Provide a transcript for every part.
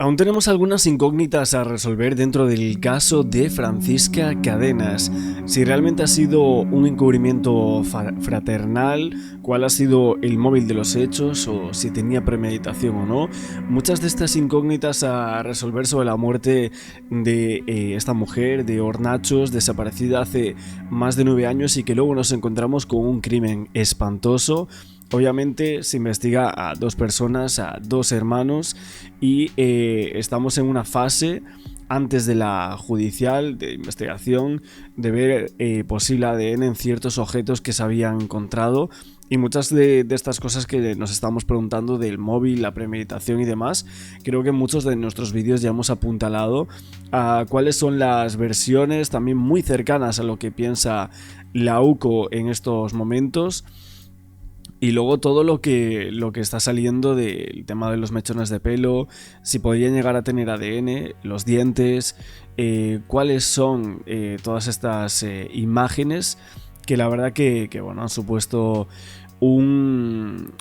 Aún tenemos algunas incógnitas a resolver dentro del caso de Francisca Cadenas. Si realmente ha sido un encubrimiento fraternal, cuál ha sido el móvil de los hechos o si tenía premeditación o no. Muchas de estas incógnitas a resolver sobre la muerte de esta mujer, de Hornachos, desaparecida hace más de 9 años y que luego nos encontramos con un crimen espantoso. Obviamente se investiga a dos personas, a dos hermanos y estamos en una fase antes de la judicial de investigación de ver posible ADN en ciertos objetos que se habían encontrado y muchas de estas cosas que nos estamos preguntando del móvil, la premeditación y demás, creo que en muchos de nuestros vídeos ya hemos apuntalado a cuáles son las versiones también muy cercanas a lo que piensa la UCO en estos momentos. Y luego todo lo que está saliendo del tema de los mechones de pelo, si podrían llegar a tener ADN, los dientes, cuáles son todas estas imágenes que la verdad que bueno, han supuesto un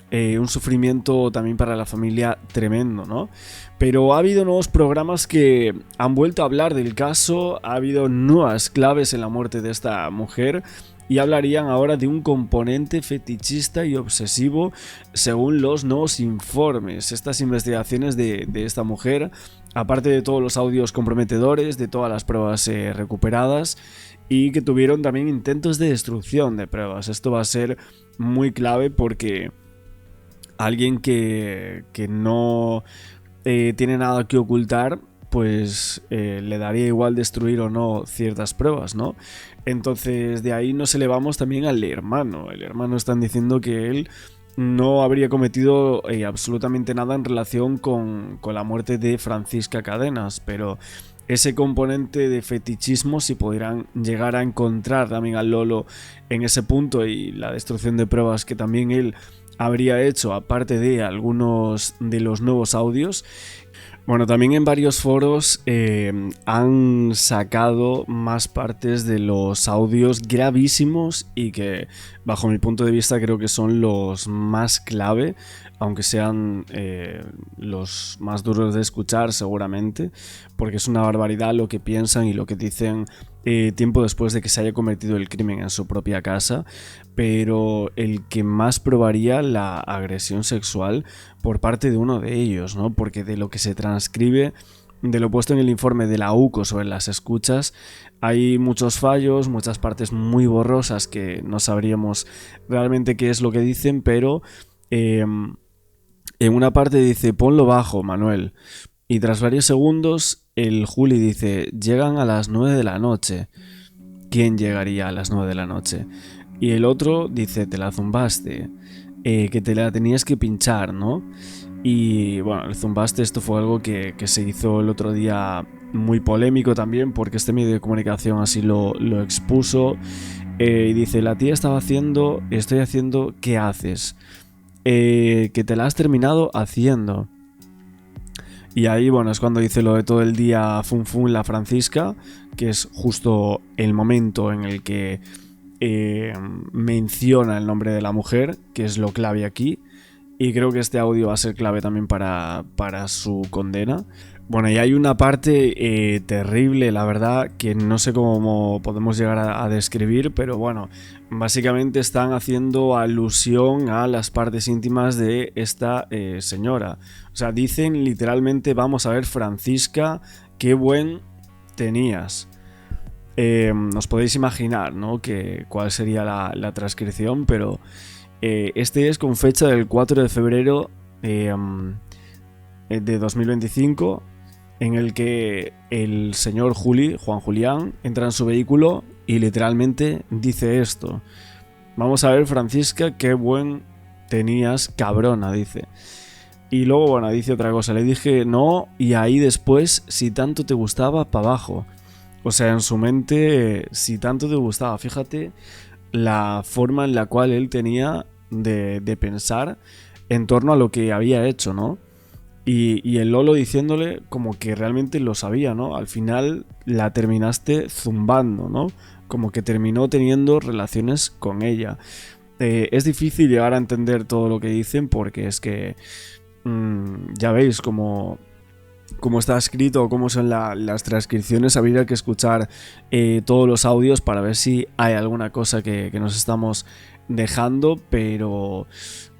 sufrimiento también para la familia tremendo, ¿no? Pero ha habido nuevos programas que han vuelto a hablar del caso, ha habido nuevas claves en la muerte de esta mujer y hablarían ahora de un componente fetichista y obsesivo según los nuevos informes. Estas investigaciones de esta mujer, aparte de todos los audios comprometedores, de todas las pruebas recuperadas y que tuvieron también intentos de destrucción de pruebas. Esto va a ser muy clave porque alguien que no tiene nada que ocultar, pues le daría igual destruir o no ciertas pruebas, ¿no? Entonces de ahí nos elevamos también al hermano. El hermano están diciendo que él no habría cometido absolutamente nada en relación con la muerte de Francisca Cadenas, pero ese componente de fetichismo, si pudieran llegar a encontrar también al Lolo en ese punto y la destrucción de pruebas que también él habría hecho, aparte de algunos de los nuevos audios. Bueno, también en varios foros han sacado más partes de los audios gravísimos y que bajo mi punto de vista creo que son los más clave, aunque sean los más duros de escuchar seguramente, porque es una barbaridad lo que piensan y lo que dicen tiempo después de que se haya cometido el crimen en su propia casa, pero el que más probaría la agresión sexual por parte de uno de ellos, ¿no? Porque de lo que se transcribe, de lo puesto en el informe de la UCO sobre las escuchas, hay muchos fallos, muchas partes muy borrosas que no sabríamos realmente qué es lo que dicen, pero en una parte dice, ponlo bajo, Manuel. Y tras varios segundos, el Juli dice, llegan a las 9 de la noche. ¿Quién llegaría a las 9 de la noche? Y el otro dice, te la zumbaste, que te la tenías que pinchar, ¿no? Y bueno, el zumbaste, esto fue algo que se hizo el otro día muy polémico también, porque este medio de comunicación así lo expuso. Y dice, la tía estaba haciendo, estoy haciendo, ¿qué haces? Que te la has terminado haciendo. Y ahí, bueno, es cuando dice lo de todo el día fun fun la Francisca, que es justo el momento en el que menciona el nombre de la mujer, que es lo clave aquí. Y creo que este audio va a ser clave también para su condena. Bueno, y hay una parte terrible, la verdad, que no sé cómo podemos llegar a describir, pero bueno, básicamente están haciendo alusión a las partes íntimas de esta señora. O sea, dicen literalmente, vamos a ver, Francisca, qué buen tenías. Os podéis imaginar, ¿no? Cuál sería la transcripción, pero este es con fecha del 4 de febrero de 2025, en el que el señor Juan Julián, entra en su vehículo y literalmente dice esto. Vamos a ver, Francisca, qué buen tenías, cabrona, dice. Y luego, bueno, dice otra cosa. Le dije no, y ahí después, si tanto te gustaba, para abajo. O sea, en su mente, si tanto te gustaba. Fíjate la forma en la cual él tenía de pensar en torno a lo que había hecho, ¿no? Y el Lolo diciéndole como que realmente lo sabía, ¿no? Al final la terminaste zumbando, ¿no? Como que terminó teniendo relaciones con ella. Es difícil llegar a entender todo lo que dicen porque es que ya veis como cómo está escrito o cómo son las transcripciones. Habría que escuchar todos los audios para ver si hay alguna cosa que nos estamos dejando, pero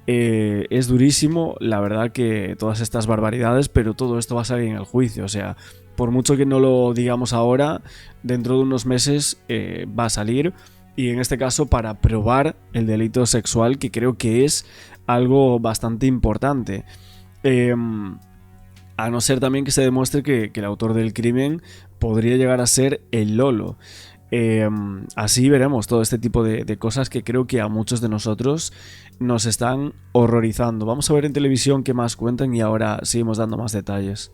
es durísimo, la verdad, que todas estas barbaridades, pero todo esto va a salir en el juicio. O sea, por mucho que no lo digamos ahora, dentro de unos meses va a salir, y en este caso para probar el delito sexual, que creo que es algo bastante importante. A no ser también que se demuestre que el autor del crimen podría llegar a ser el Lolo. Así veremos todo este tipo de cosas que creo que a muchos de nosotros nos están horrorizando. Vamos a ver en televisión qué más cuentan y ahora seguimos dando más detalles.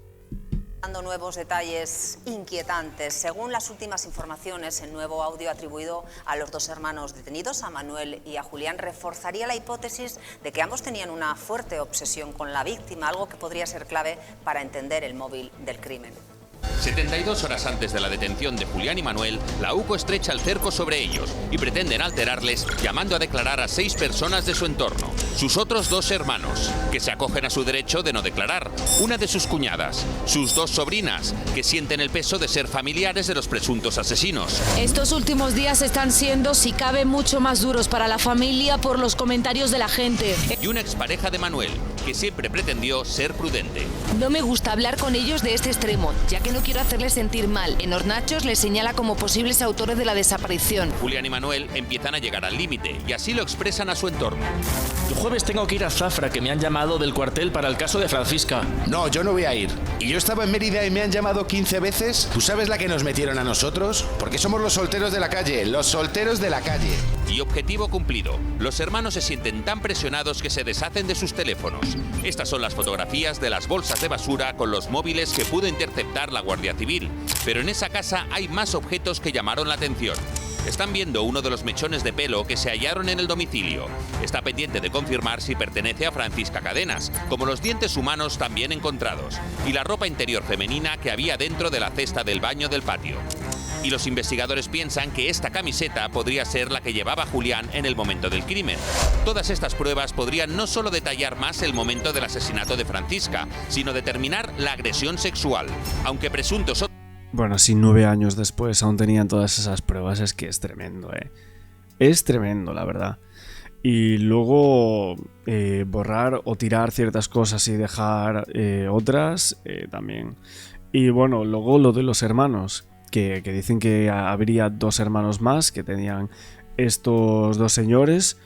Dando nuevos detalles inquietantes. Según las últimas informaciones, el nuevo audio atribuido a los dos hermanos detenidos, a Manuel y a Julián, reforzaría la hipótesis de que ambos tenían una fuerte obsesión con la víctima, algo que podría ser clave para entender el móvil del crimen. 72 horas antes de la detención de Julián y Manuel, la UCO estrecha el cerco sobre ellos y pretenden alterarles llamando a declarar a 6 personas de su entorno. Sus otros 2 hermanos, que se acogen a su derecho de no declarar, una de sus cuñadas, sus 2 sobrinas, que sienten el peso de ser familiares de los presuntos asesinos. Estos últimos días están siendo, si cabe, mucho más duros para la familia por los comentarios de la gente. Y una expareja de Manuel, que siempre pretendió ser prudente. No me gusta hablar con ellos de este extremo, ya que no quiero hacerles sentir mal. En Hornachos les señala como posibles autores de la desaparición. Julián y Manuel empiezan a llegar al límite y así lo expresan a su entorno. El jueves tengo que ir a Zafra, que me han llamado del cuartel para el caso de Francisca. No, yo no voy a ir. Y yo estaba en Mérida y me han llamado 15 veces. ¿Tú sabes la que nos metieron a nosotros? Porque somos los solteros de la calle, los solteros de la calle. Y objetivo cumplido. Los hermanos se sienten tan presionados que se deshacen de sus teléfonos. Estas son las fotografías de las bolsas de basura con los móviles que pudo interceptar la Guardia Civil. Pero en esa casa hay más objetos que llamaron la atención. Están viendo uno de los mechones de pelo que se hallaron en el domicilio. Está pendiente de confirmar si pertenece a Francisca Cadenas, como los dientes humanos también encontrados, y la ropa interior femenina que había dentro de la cesta del baño del patio. Y los investigadores piensan que esta camiseta podría ser la que llevaba Julián en el momento del crimen. Todas estas pruebas podrían no solo detallar más el momento del asesinato de Francisca, sino determinar la agresión sexual, aunque presuntos... Bueno, si 9 años después aún tenían todas esas pruebas, es que es tremendo, ¿eh? Es tremendo, la verdad. Y luego borrar o tirar ciertas cosas y dejar otras también. Y bueno, luego lo de los hermanos, que dicen que habría 2 hermanos más que tenían estos 2 señores.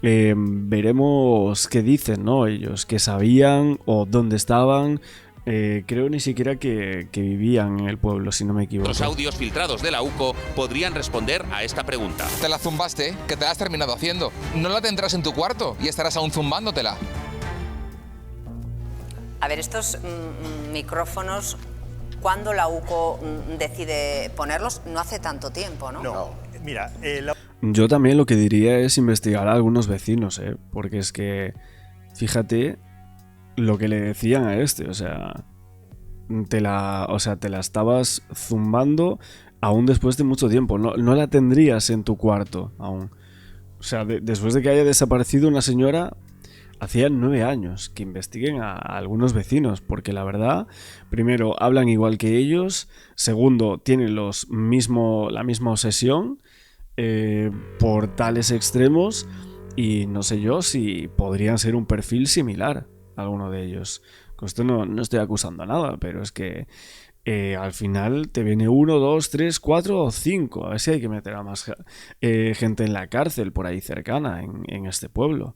Veremos qué dicen, ¿no? Ellos, que sabían o dónde estaban. Creo ni siquiera que vivían en el pueblo, si no me equivoco. Los audios filtrados de la UCO podrían responder a esta pregunta. Te la zumbaste, que te la has terminado haciendo. No la tendrás en tu cuarto y estarás aún zumbándotela. A ver, estos micrófonos, ¿cuándo la UCO decide ponerlos? No hace tanto tiempo, ¿no? No, mira... Yo también lo que diría es investigar a algunos vecinos, porque es que, fíjate lo que le decían a este, o sea, te la estabas zumbando aún después de mucho tiempo, no la tendrías en tu cuarto aún. O sea, después de que haya desaparecido una señora, hacía 9 años. Que investiguen a algunos vecinos, porque la verdad, primero, hablan igual que ellos, segundo, tienen la misma obsesión por tales extremos, y no sé yo si podrían ser un perfil similar a alguno de ellos. Con esto no estoy acusando a nada, pero es que al final te viene 1, 2, 3, 4 o 5. A ver si hay que meter a más gente en la cárcel por ahí cercana en este pueblo.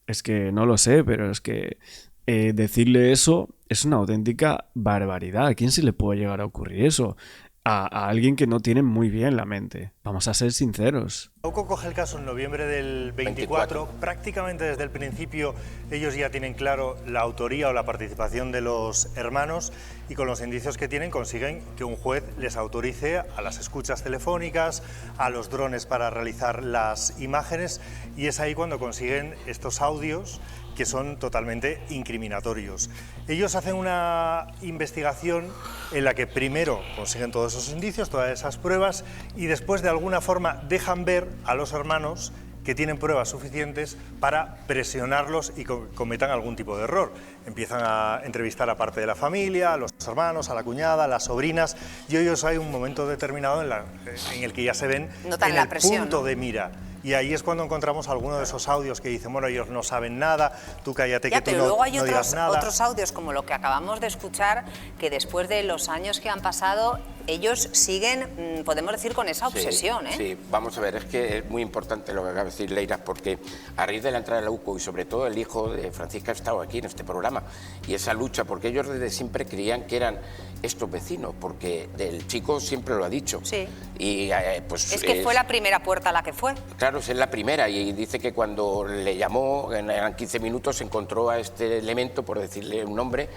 Es que no lo sé, pero es que decirle eso es una auténtica barbaridad. ¿A quién se le puede llegar a ocurrir eso? A alguien que no tiene muy bien la mente. Vamos a ser sinceros. La UCO coge el caso en noviembre del 24. Prácticamente desde el principio ellos ya tienen claro la autoría o la participación de los hermanos, y con los indicios que tienen consiguen que un juez les autorice a las escuchas telefónicas, a los drones para realizar las imágenes, y es ahí cuando consiguen estos audios que son totalmente incriminatorios. Ellos hacen una investigación en la que primero consiguen todos esos indicios, todas esas pruebas, y después de alguna forma dejan ver a los hermanos que tienen pruebas suficientes para presionarlos y cometan algún tipo de error. Empiezan a entrevistar a parte de la familia, a los hermanos, a la cuñada, a las sobrinas, y ellos hay un momento determinado en el que ya se ven Notan en la el presión, punto ¿no? de mira. Y ahí es cuando encontramos alguno de esos audios que dicen, bueno, ellos no saben nada, tú cállate, que tú pero luego hay no digas nada. otros audios, como lo que acabamos de escuchar, que después de los años que han pasado, ellos siguen, podemos decir, con esa obsesión, ¿eh? Sí, vamos a ver, es que es muy importante lo que acaba de decir Leira, porque a raíz de la entrada de la UCO y sobre todo el hijo de Francisca ha estado aquí en este programa, y esa lucha, porque ellos desde siempre creían que eran estos vecinos, porque el chico siempre lo ha dicho. Sí. Y, pues, es que fue la primera puerta a la que fue. Claro, es la primera, y dice que cuando le llamó, eran 15 minutos, encontró a este elemento, por decirle un nombre,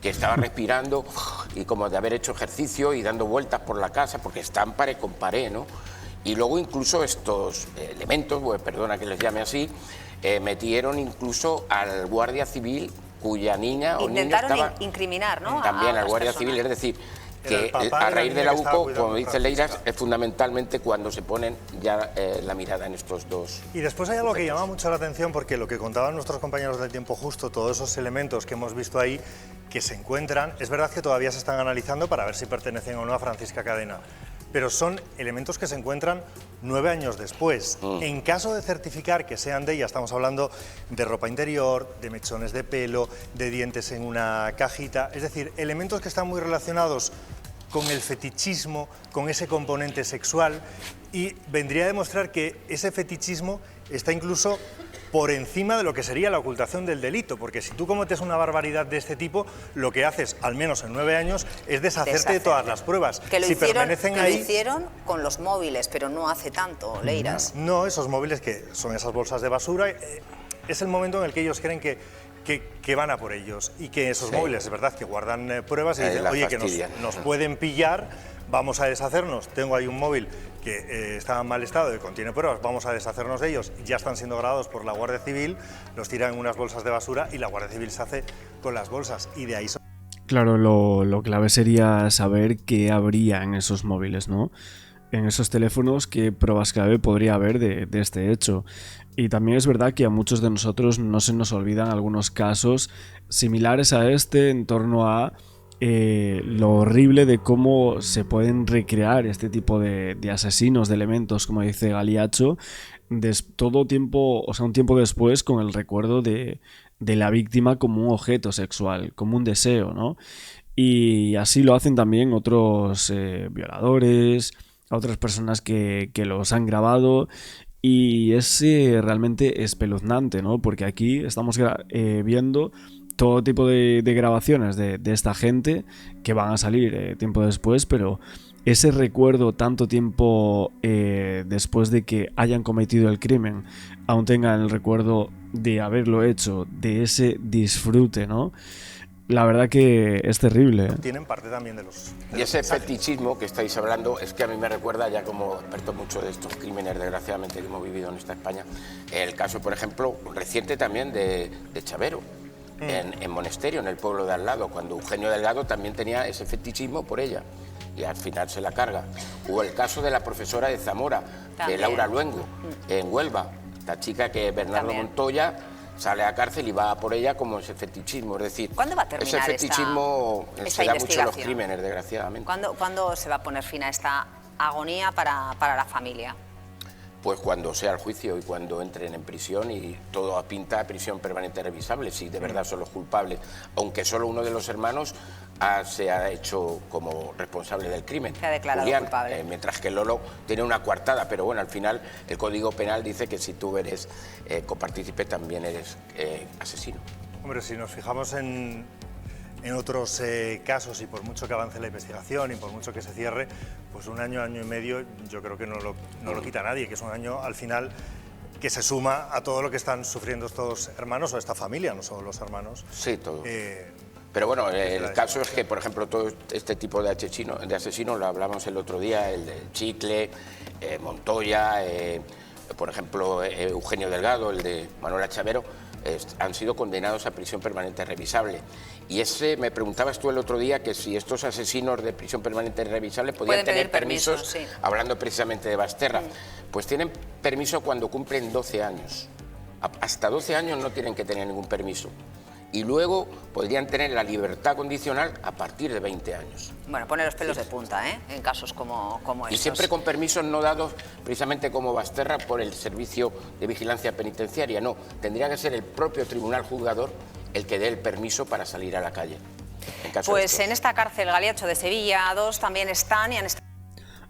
que estaba respirando y como de haber hecho ejercicio y dando vueltas por la casa, porque están pared con pared, ¿no? Y luego incluso estos elementos, pues, perdona que les llame así, metieron incluso al guardia civil cuya niña o niño estaba... Intentaron incriminar, ¿no? También al guardia civil, es decir, que a raíz de la UCO, como dice Leiras, es fundamentalmente cuando se ponen ya la mirada en estos dos. Y después hay algo que llama mucho la atención, porque lo que contaban nuestros compañeros del Tiempo Justo, todos esos elementos que hemos visto ahí, que se encuentran, es verdad que todavía se están analizando para ver si pertenecen o no a Francisca Cadena, pero son elementos que se encuentran 9 años después. En caso de certificar que sean de ella, estamos hablando de ropa interior, de mechones de pelo, de dientes en una cajita, es decir, elementos que están muy relacionados con el fetichismo, con ese componente sexual, y vendría a demostrar que ese fetichismo está incluso por encima de lo que sería la ocultación del delito, porque si tú cometes una barbaridad de este tipo, lo que haces, al menos en 9 años, es deshacerte de todas las pruebas. Que lo si hicieron, permanecen ahí, lo hicieron con los móviles, pero no hace tanto, Leiras. No, esos móviles que son esas bolsas de basura, es el momento en el que ellos creen que van a por ellos, y que esos móviles, es verdad, que guardan pruebas y dicen, oye, que nos pueden pillar, vamos a deshacernos, tengo ahí un móvil que está en mal estado y contiene pruebas, vamos a deshacernos de ellos, ya están siendo grabados por la Guardia Civil, los tiran en unas bolsas de basura y la Guardia Civil se hace con las bolsas, y de ahí son... Claro, lo clave sería saber qué habría en esos móviles, ¿no? En esos teléfonos, qué pruebas clave podría haber de este hecho. Y también es verdad que a muchos de nosotros no se nos olvidan algunos casos similares a este en torno a lo horrible de cómo se pueden recrear este tipo de asesinos, de elementos, como dice Galiacho, todo tiempo, o sea, un tiempo después, con el recuerdo de la víctima como un objeto sexual, como un deseo, ¿no? Y así lo hacen también otros violadores, a otras personas que los han grabado, y es realmente espeluznante, ¿no? Porque aquí estamos viendo todo tipo de grabaciones de esta gente que van a salir tiempo después, pero ese recuerdo tanto tiempo después de que hayan cometido el crimen, aún tengan el recuerdo de haberlo hecho, de ese disfrute, ¿no? La verdad que es terrible, ¿eh? Tienen parte también de los... Y ese fetichismo que estáis hablando es que a mí me recuerda, ya como experto mucho de estos crímenes, desgraciadamente, que hemos vivido en esta España, el caso, por ejemplo, reciente también de Chavero, en Monesterio, en el pueblo de al lado, cuando Eugenio Delgado también tenía ese fetichismo por ella y al final se la carga. O el caso de la profesora de Zamora, de Laura Luengo, en Huelva, la chica que Bernardo Montoya sale a cárcel y va por ella como ese fetichismo, es decir, ¿cuándo va a terminar ese fetichismo se da mucho en los crímenes, desgraciadamente. ¿Cuándo se va a poner fin a esta agonía para la familia? Pues cuando sea el juicio y cuando entren en prisión y todo apunta a prisión permanente revisable, si de verdad son los culpables, aunque solo uno de los hermanos se ha hecho como responsable del crimen. Se ha declarado Julián, culpable. mientras que Lolo tiene una coartada, pero bueno, al final el Código Penal dice que si tú eres copartícipe también eres asesino. Hombre, si nos fijamos en otros casos, y por mucho que avance la investigación y por mucho que se cierre, pues un año, año y medio, yo creo que no lo quita nadie, que es un año al final que se suma a todo lo que están sufriendo estos hermanos o esta familia, no solo los hermanos. Sí, todo. Pero bueno, el caso es que, por ejemplo, todo este tipo de asesinos, lo hablamos el otro día, el del Chicle, Montoya, por ejemplo, Eugenio Delgado, el de Manuela Chavero, han sido condenados a prisión permanente revisable. Y me preguntabas tú el otro día que si estos asesinos de prisión permanente revisable podían tener permisos, sí. Hablando precisamente de Basterra. Pues tienen permiso cuando cumplen 12 años. Hasta 12 años no tienen que tener ningún permiso. Y luego podrían tener la libertad condicional a partir de 20 años. Bueno, pone los pelos de punta, en casos como estos. Y siempre con permisos no dados precisamente como Basterra por el Servicio de Vigilancia Penitenciaria. No, tendría que ser el propio tribunal juzgador el que dé el permiso para salir a la calle. Pues en esta cárcel Galiacho de Sevilla 2 también están y han estado...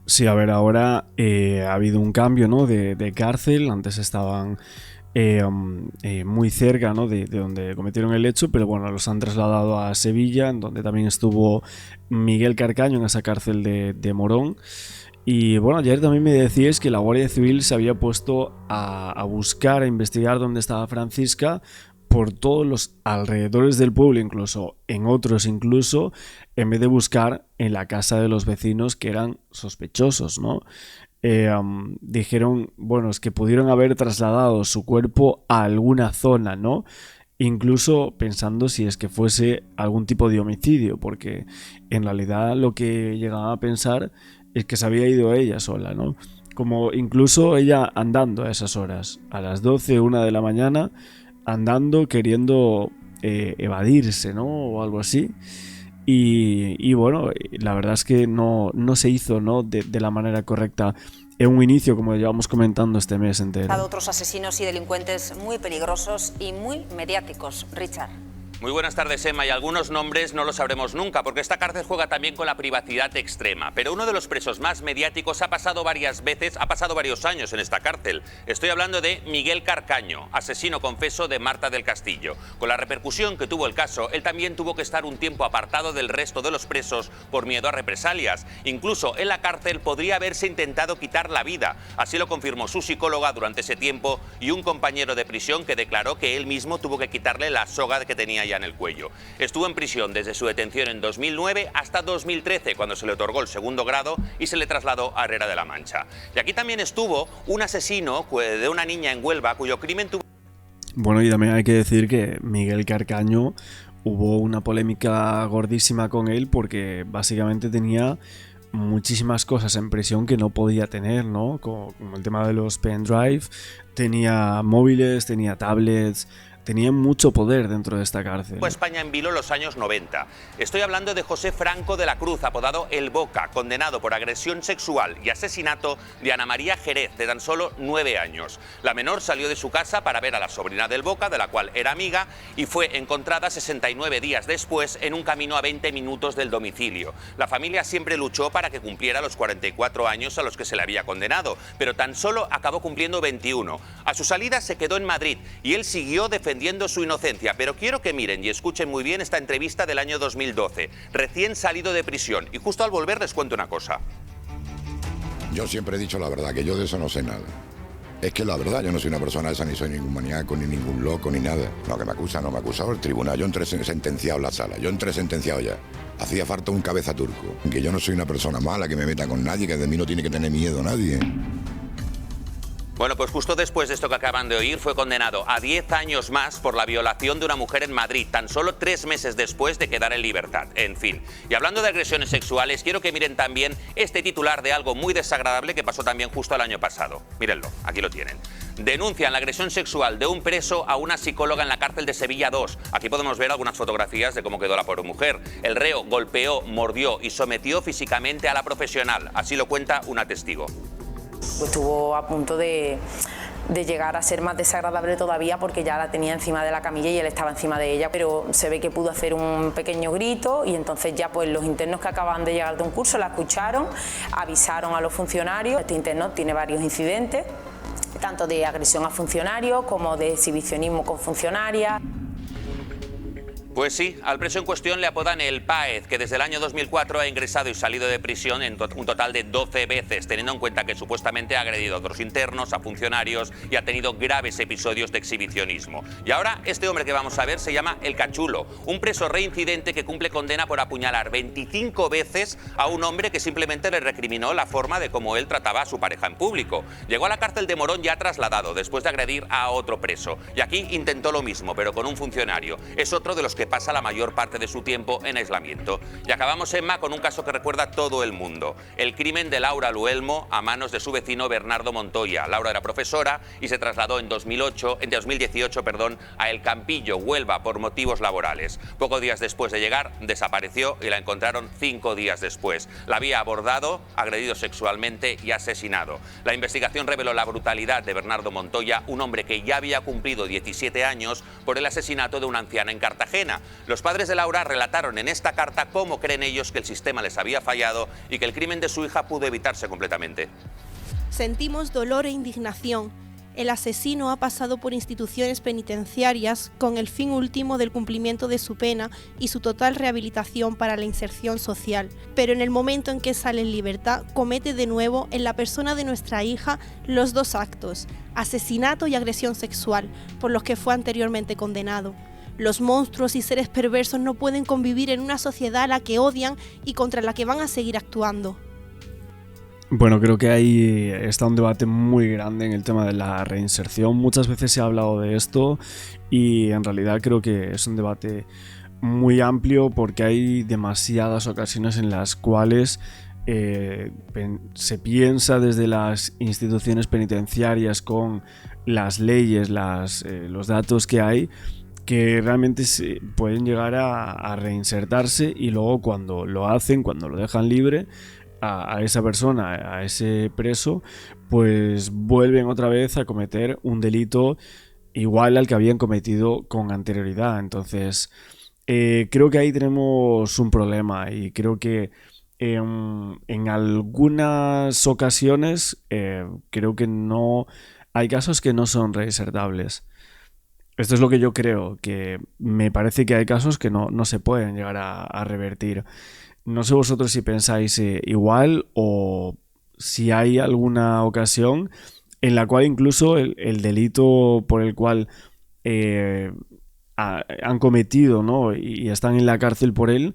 Sí, a ver, ahora ha habido un cambio, ¿no?, de cárcel. Antes estaban muy cerca, ¿no?, de donde cometieron el hecho, pero bueno, los han trasladado a Sevilla, en donde también estuvo Miguel Carcaño, en esa cárcel de Morón. Y bueno, ayer también me decíais que la Guardia Civil se había puesto a buscar, a investigar dónde estaba Francisca por todos los alrededores del pueblo, incluso en otros, en vez de buscar en la casa de los vecinos que eran sospechosos, ¿no? Dijeron, bueno, es que pudieron haber trasladado su cuerpo a alguna zona, ¿no? Incluso pensando si es que fuese algún tipo de homicidio, porque en realidad lo que llegaban a pensar es que se había ido ella sola, ¿no? Como incluso ella andando a esas horas, a las 12, 1 de la mañana, andando, queriendo evadirse, ¿no?, o algo así. Y bueno, la verdad es que no se hizo, ¿no?, de la manera correcta en un inicio, como llevamos comentando este mes entero. Otros asesinos y delincuentes muy peligrosos y muy mediáticos. Richard. Muy buenas tardes, Emma, y algunos nombres no los sabremos nunca, porque esta cárcel juega también con la privacidad extrema. Pero uno de los presos más mediáticos ha pasado varios años en esta cárcel. Estoy hablando de Miguel Carcaño, asesino confeso de Marta del Castillo. Con la repercusión que tuvo el caso, él también tuvo que estar un tiempo apartado del resto de los presos por miedo a represalias. Incluso en la cárcel podría haberse intentado quitar la vida. Así lo confirmó su psicóloga durante ese tiempo y un compañero de prisión que declaró que él mismo tuvo que quitarle la soga que tenía en el cuello. Estuvo en prisión desde su detención en 2009 hasta 2013, cuando se le otorgó el 2º grado y se le trasladó a Herrera de la Mancha. Y aquí también estuvo un asesino de una niña en Huelva cuyo crimen tuvo... Bueno, y también hay que decir que Miguel Carcaño, hubo una polémica gordísima con él porque básicamente tenía muchísimas cosas en prisión que no podía tener, ¿no? Como el tema de los pendrive, tenía móviles, tenía tablets, tenía mucho poder dentro de esta cárcel. España en vilo los años 90. Estoy hablando de José Franco de la Cruz, apodado El Boca, condenado por agresión sexual y asesinato de Ana María Jerez, de tan solo 9 años. La menor salió de su casa para ver a la sobrina del Boca, de la cual era amiga, y fue encontrada 69 días después en un camino a 20 minutos del domicilio. La familia siempre luchó para que cumpliera los 44 años a los que se le había condenado, pero tan solo acabó cumpliendo 21. A su salida se quedó en Madrid y él siguió defendiendo su inocencia, pero quiero que miren y escuchen muy bien esta entrevista del año 2012, recién salido de prisión, y justo al volver les cuento una cosa. Yo siempre he dicho la verdad, que yo de eso no sé nada. Es que la verdad, yo no soy una persona esa, ni soy ningún maníaco, ni ningún loco, ni nada. Lo que me acusa, no me ha acusado el tribunal. Yo entré sentenciado en la sala, yo entré sentenciado ya. Hacía falta un cabeza turco. Que yo no soy una persona mala, que me meta con nadie, que de mí no tiene que tener miedo nadie. Bueno, pues justo después de esto que acaban de oír, fue condenado a 10 años más por la violación de una mujer en Madrid, tan solo 3 meses después de quedar en libertad. En fin, y hablando de agresiones sexuales, quiero que miren también este titular de algo muy desagradable que pasó también justo el año pasado. Mírenlo, aquí lo tienen. Denuncian la agresión sexual de un preso a una psicóloga en la cárcel de Sevilla 2. Aquí podemos ver algunas fotografías de cómo quedó la pobre mujer. El reo golpeó, mordió y sometió físicamente a la profesional. Así lo cuenta una testigo. Estuvo a punto de llegar a ser más desagradable todavía porque ya la tenía encima de la camilla y él estaba encima de ella, pero se ve que pudo hacer un pequeño grito y entonces ya pues los internos que acaban de llegar de un curso la escucharon, avisaron a los funcionarios. Este interno tiene varios incidentes, tanto de agresión a funcionarios como de exhibicionismo con funcionarias. Pues sí, al preso en cuestión le apodan el Páez, que desde el año 2004 ha ingresado y salido de prisión en un total de 12 veces, teniendo en cuenta que supuestamente ha agredido a otros internos, a funcionarios y ha tenido graves episodios de exhibicionismo. Y ahora este hombre que vamos a ver se llama El Cachulo, un preso reincidente que cumple condena por apuñalar 25 veces a un hombre que simplemente le recriminó la forma de cómo él trataba a su pareja en público. Llegó a la cárcel de Morón ya trasladado, después de agredir a otro preso. Y aquí intentó lo mismo, pero con un funcionario. Es otro de los que pasa la mayor parte de su tiempo en aislamiento. Y acabamos, Emma, con un caso que recuerda a todo el mundo. El crimen de Laura Luelmo a manos de su vecino Bernardo Montoya. Laura era profesora y se trasladó en 2018 a El Campillo, Huelva, por motivos laborales. Pocos días después de llegar, desapareció y la encontraron 5 días después. La había abordado, agredido sexualmente y asesinado. La investigación reveló la brutalidad de Bernardo Montoya, un hombre que ya había cumplido 17 años por el asesinato de una anciana en Cartagena. Los padres de Laura relataron en esta carta cómo creen ellos que el sistema les había fallado y que el crimen de su hija pudo evitarse completamente. Sentimos dolor e indignación. El asesino ha pasado por instituciones penitenciarias con el fin último del cumplimiento de su pena y su total rehabilitación para la inserción social. Pero en el momento en que sale en libertad, comete de nuevo en la persona de nuestra hija los 2 actos, asesinato y agresión sexual, por los que fue anteriormente condenado. Los monstruos y seres perversos no pueden convivir en una sociedad a la que odian y contra la que van a seguir actuando. Bueno, creo que ahí está un debate muy grande en el tema de la reinserción. Muchas veces se ha hablado de esto y en realidad creo que es un debate muy amplio porque hay demasiadas ocasiones en las cuales se piensa desde las instituciones penitenciarias con las leyes, los datos que hay, que realmente pueden llegar a reinsertarse y luego cuando lo hacen, cuando lo dejan libre a esa persona, a ese preso, pues vuelven otra vez a cometer un delito igual al que habían cometido con anterioridad. Entonces, creo que ahí tenemos un problema y creo que en algunas ocasiones creo que no hay casos que no son reinsertables. Esto es lo que yo creo, que me parece que hay casos que no se pueden llegar a revertir. No sé vosotros si pensáis igual o si hay alguna ocasión en la cual incluso el delito por el cual han cometido, ¿no? y están en la cárcel por él,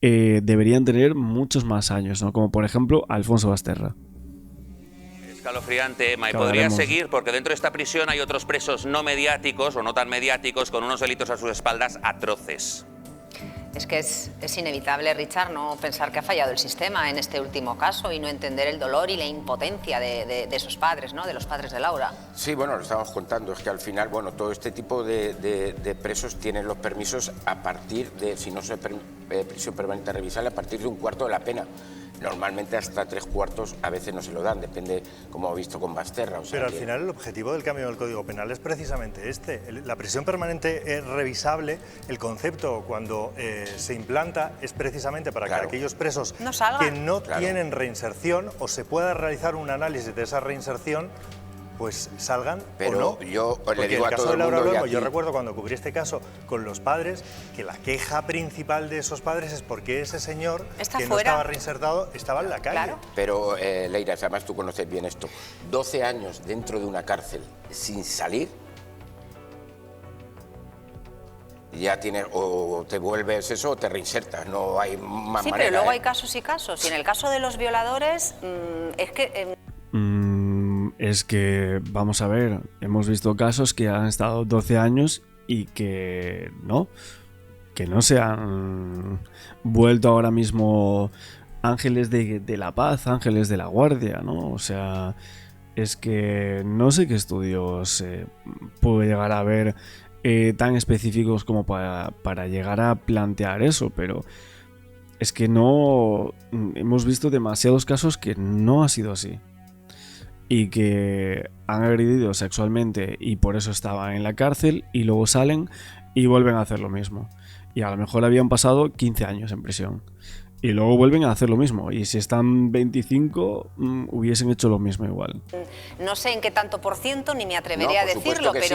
deberían tener muchos más años, ¿no? Como por ejemplo Alfonso Basterra. Escalofriante, Emma, y podría seguir porque dentro de esta prisión hay otros presos no mediáticos o no tan mediáticos con unos delitos a sus espaldas atroces. Es que es inevitable, Richard, no pensar que ha fallado el sistema en este último caso y no entender el dolor y la impotencia de esos padres, ¿no? De los padres de Laura. Sí, bueno, lo estábamos contando, es que al final, bueno, todo este tipo de presos tienen los permisos a partir de, si no se prisión permanente revisable, a partir de 1/4 de la pena. Normalmente hasta 3/4 a veces no se lo dan, depende, como he visto con Basterra. O sea, pero al final el objetivo del cambio del Código Penal es precisamente este. La prisión permanente revisable, el concepto cuando se implanta es precisamente para que aquellos presos que no tienen reinserción o se pueda realizar un análisis de esa reinserción, pues salgan pero o no. Yo porque le digo el a caso todo de Laura el mundo, Luelmo, yo recuerdo cuando cubrí este caso con los padres, que la queja principal de esos padres es porque ese señor que no estaba reinsertado estaba en la calle. Claro. Pero Leira, además tú conoces bien esto, 12 años dentro de una cárcel sin salir, ya tienes, o te vuelves eso o te reinsertas, no hay más manera. Sí, pero luego hay casos y casos, y en el caso de los violadores es que... Es que, vamos a ver, hemos visto casos que han estado 12 años y que no se han vuelto ahora mismo ángeles de la paz, ángeles de la guardia, ¿no? O sea, es que no sé qué estudios puede llegar a haber tan específicos como para llegar a plantear eso, pero es que no hemos visto demasiados casos que no ha sido así. Y que han agredido sexualmente y por eso estaban en la cárcel y luego salen y vuelven a hacer lo mismo. Y a lo mejor habían pasado 15 años en prisión. y luego vuelven a hacer lo mismo. Y si están 25, hubiesen hecho lo mismo igual. No sé en qué tanto por ciento, ni me atrevería a por supuesto decirlo, que sí,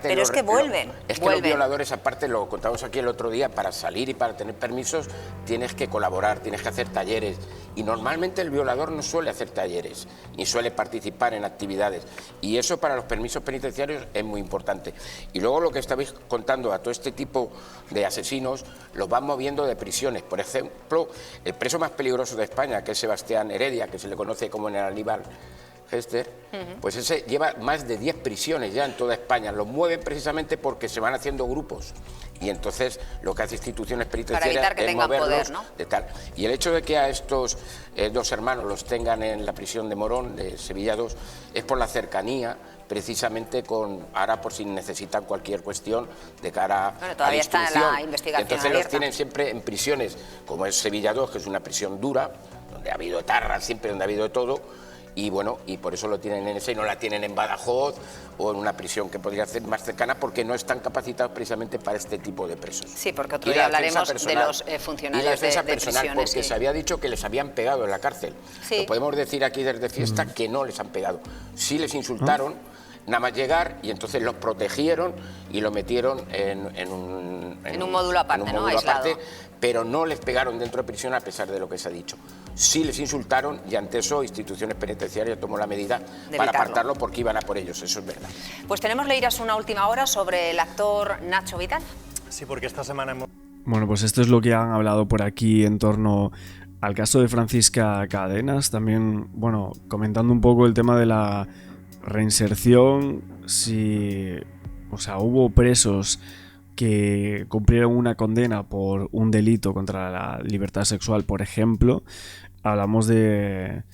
pero es que vuelven. Es que los violadores, aparte, lo contamos aquí el otro día, para salir y para tener permisos tienes que colaborar, tienes que hacer talleres. Y normalmente el violador no suele hacer talleres, ni suele participar en actividades. Y eso para los permisos penitenciarios es muy importante. Y luego lo que estabais contando, a todo este tipo de asesinos, los van moviendo de prisiones. Por ejemplo, el preso más peligroso de España, que es Sebastián Heredia, que se le conoce como el Aníbal Gester, pues ese lleva más de 10 prisiones ya en toda España. Los mueven precisamente porque se van haciendo grupos. Y entonces lo que hace instituciones penitenciarias es moverlos poder, ¿no? De tal. Y el hecho de que a estos dos hermanos los tengan en la prisión de Morón, de Sevilla 2, es por la cercanía, precisamente ahora por si necesitan cualquier cuestión de cara a la instrucción. Está la investigación entonces abierta. Los tienen siempre en prisiones, como es Sevilla 2, que es una prisión dura, donde ha habido etarras, siempre donde ha habido de todo. Y bueno, y por eso lo tienen en ese y no la tienen en Badajoz o en una prisión que podría ser más cercana, porque no están capacitados precisamente para este tipo de presos. Sí, porque otro día hablaremos de los funcionarios y la defensa de personal, prisiones. Porque se había dicho que les habían pegado en la cárcel. Sí. Lo podemos decir aquí desde fiesta que no les han pegado. Sí les insultaron, nada más llegar, y entonces los protegieron y lo metieron en un módulo aparte, ¿no? Aislado. Pero no les pegaron dentro de prisión a pesar de lo que se ha dicho. Sí les insultaron y ante eso instituciones penitenciarias tomó la medida para apartarlo porque iban a por ellos, eso es verdad. Pues tenemos, Leiras, una última hora sobre el actor Nacho Vidal. Sí, porque esta semana hemos... Bueno, pues esto es lo que han hablado por aquí en torno al caso de Francisca Cadenas. También, bueno, comentando un poco el tema de la reinserción, si... O sea, hubo presos que cumplieron una condena por un delito contra la libertad sexual, por ejemplo. Hablamos de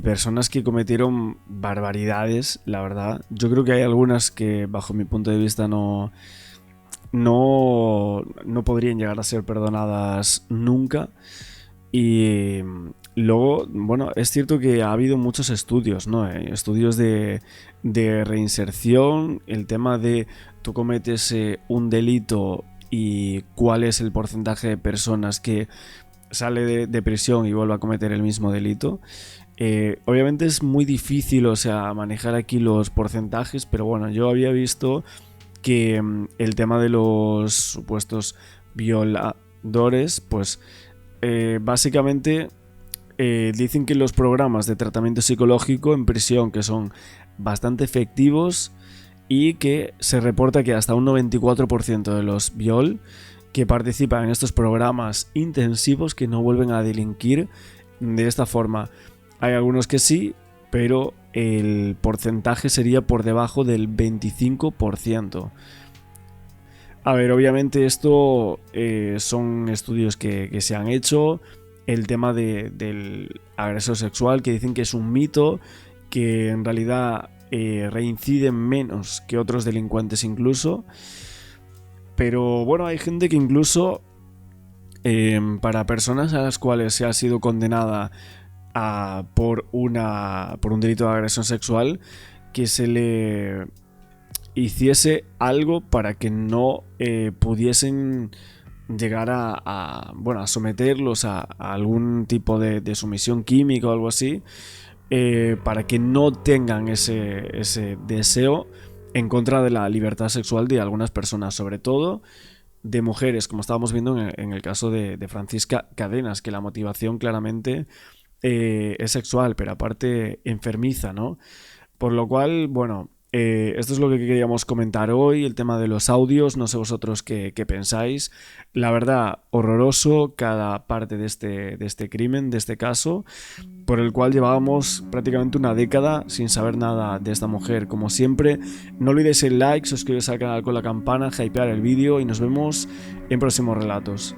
personas que cometieron barbaridades, la verdad. Yo creo que hay algunas que, bajo mi punto de vista, no podrían llegar a ser perdonadas nunca. Y luego, bueno, es cierto que ha habido muchos estudios, ¿no? Estudios de reinserción, el tema de tú cometes un delito y cuál es el porcentaje de personas que sale de prisión y vuelve a cometer el mismo delito. Obviamente es muy difícil, o sea, manejar aquí los porcentajes, pero bueno, yo había visto que el tema de los supuestos violadores, pues básicamente dicen que los programas de tratamiento psicológico en prisión, que son bastante efectivos, y que se reporta que hasta un 94% de los viol que participan en estos programas intensivos que no vuelven a delinquir de esta forma. Hay algunos que sí, pero el porcentaje sería por debajo del 25%. A ver, obviamente esto son estudios que se han hecho. El tema del agresor sexual, que dicen que es un mito, que en realidad reinciden menos que otros delincuentes incluso. Pero bueno, hay gente que incluso para personas a las cuales se ha sido condenada por un delito de agresión sexual, que se le hiciese algo para que no pudiesen llegar a someterlos a algún tipo de sumisión química o algo así, para que no tengan ese deseo en contra de la libertad sexual de algunas personas, sobre todo de mujeres, como estábamos viendo en el caso de Francisca Cadenas, que la motivación claramente es sexual, pero aparte enfermiza, ¿no? Por lo cual, bueno, esto es lo que queríamos comentar hoy, el tema de los audios. No sé vosotros qué pensáis. La verdad, horroroso cada parte de este crimen, de este caso, por el cual llevábamos prácticamente una década sin saber nada de esta mujer. Como siempre, no olvidéis el like, suscribiros al canal con la campana, hypear el vídeo y nos vemos en próximos relatos.